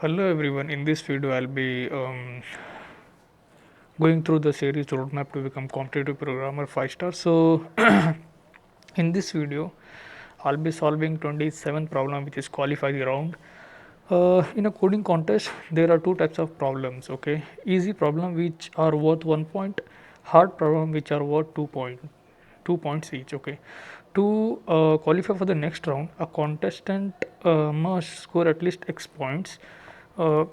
Hello everyone, in this video I'll be going through the series roadmap to become competitive programmer 5 star. So in this video I'll be solving 27th problem, which is qualify the round. In a coding contest there are two types of problems. Okay, easy problem which are worth 1 point, hard problem which are worth 2 points each. Okay, to qualify for the next round, a contestant must score at least X points. uh,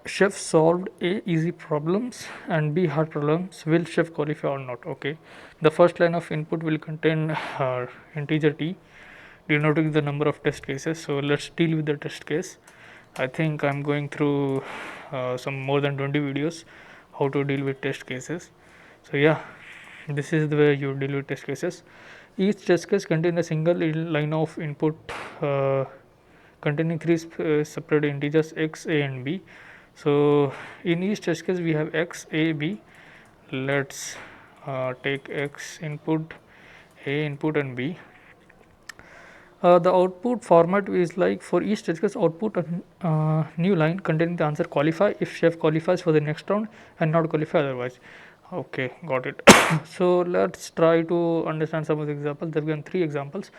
Chef solved A easy problems and B hard problems. Will chef qualify or not? Okay, the first line of input will contain integer t denoting the number of test cases. So let's deal with the test case. I think I'm going through some more than 20 videos how to deal with test cases. So yeah, this is the way you deal with test cases. Each test case contains a single line of input uh, containing three separate integers x, a and b. So in each test case we have x, a, b. Let's take x input, a input and b. The output format is like for each test case output a new line containing the answer qualify if chef qualifies for the next round and not qualify otherwise. Okay, got it. So let's try to understand some of the examples. They've given 3 examples.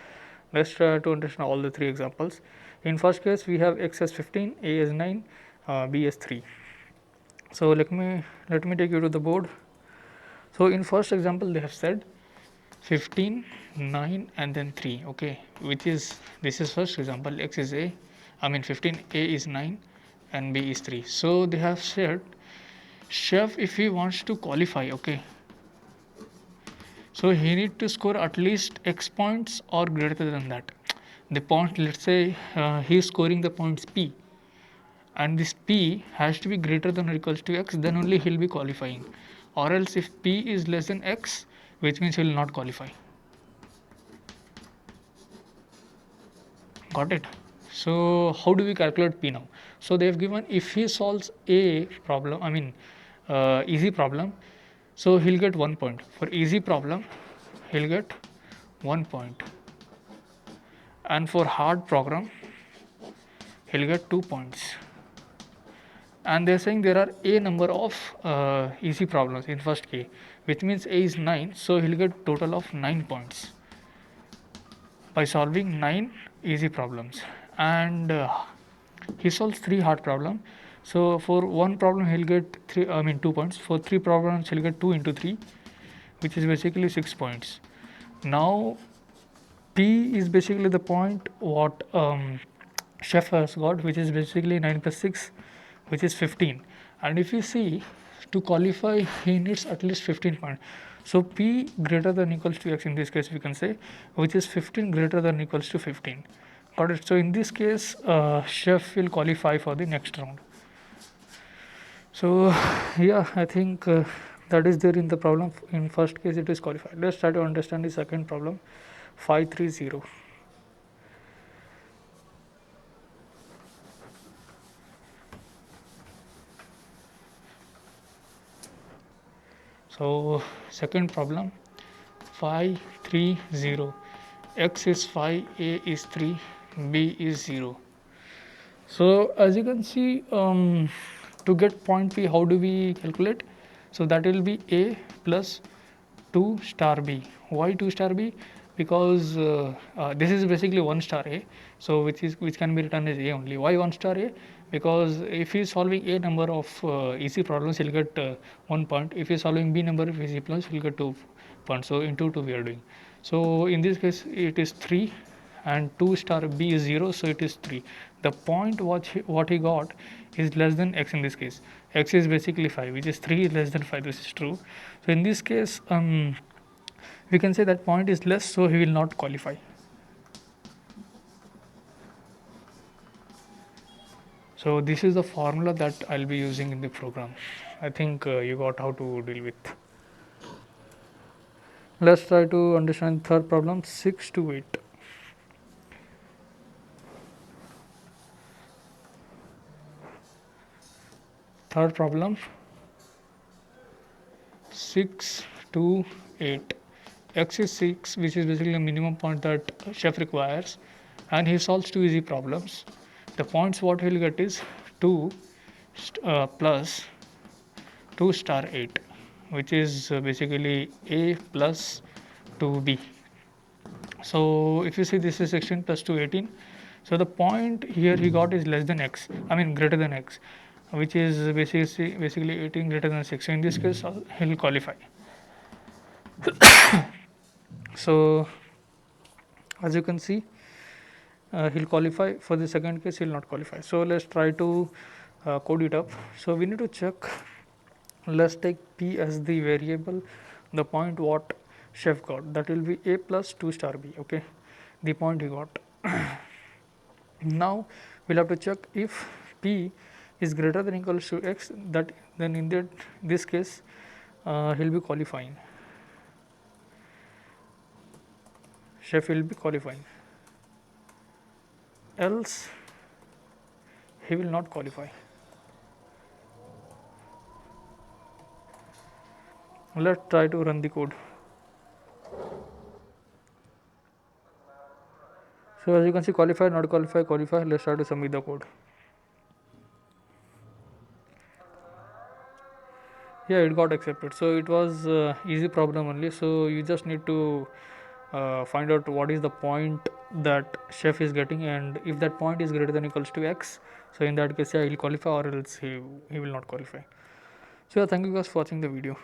Let's try to understand all the 3 examples. In first case we have x as 15, a as 9, b as 3. So let me take you to the board. So in first example they have said 15, 9 and then 3. Okay, which is, this is first example, x is a, I mean 15, a is 9 and b is 3. So they have said chef, if he wants to qualify, okay, so he need to score at least x points or greater than that. The point, let's say he is scoring the points p, and this p has to be greater than or equals to x, then only he'll be qualifying. Or else if p is less than x, which means he will not qualify. Got it? So how do we calculate p now? So they have given if he solves a problem, I mean easy problem, so he'll get 1 point. For easy problem he'll get 1 point, and for hard program he'll get 2 points. And they're saying there are a number of easy problems in first case, which means a is 9, so he'll get total of 9 points by solving 9 easy problems. And he solves 3 hard problem, so for one problem he'll get 2 points. For 3 problems he'll get 2 into 3, which is basically 6 points. Now p is basically the point what chef has got, which is basically 9 plus 6, which is 15. And if you see, to qualify he needs at least 15 points. So p greater than equals to x, in this case we can say, which is 15 greater than equals to 15. Got it? So in this case chef will qualify for the next round. So yeah, I think that is there in the problem. In first case it is qualified. Let's try to understand the second problem, 530. So second problem, 530, x is 5, a is 3, b is 0. So as you can see, to get point p, how do we calculate? So that will be a plus 2 star b. Why 2 star b? Because this is basically 1 star a, so which can be written as a only. Why 1 star a? Because if he is solving a number of easy problems, he'll get 1 point. If he is solving b number of easy problems, he'll get 2 points. So into 2 we are doing. So in this case it is 3 and 2 star b is 0, so it is 3. The point what he got is less than x. In this case x is basically 5, which is 3 is less than 5. This is true. So in this case we can say that point is less, so he will not qualify. So this is the formula that I'll be using in the program. I think you got how to deal with. Let's try to understand third problem, 6 to 8. Third problem, 6 to 8. X is 6, which is basically the minimum point that chef requires, and he solves 2 easy problems. The points what he'll get is 2 plus 2 star 8, which is basically a plus 2b. So if you see this is 16 plus 2 18, so the point here he got is less than x, I mean greater than x, which is basically 18 greater than 6. So in this case he'll qualify. So as you can see, he'll qualify. For the second case he'll not qualify. So let's try to code it up. So we need to check. Let's take p as the variable, the point what chef got, that will be a plus 2 star b. Okay, the point he got. Now we'll have to check if p is greater than equals to x, that then in this case he'll be qualifying, chef will be qualifying, else he will not qualify. Let's try to run the code. So as you can see, qualify, not qualify, qualify. Let's try to submit the code. Yeah, it got accepted. So it was easy problem only. So you just need to find out what is the point that chef is getting, and if that point is greater than equals to x, so in that case, yeah, he'll qualify, or else he will not qualify. So yeah, thank you guys for watching the video.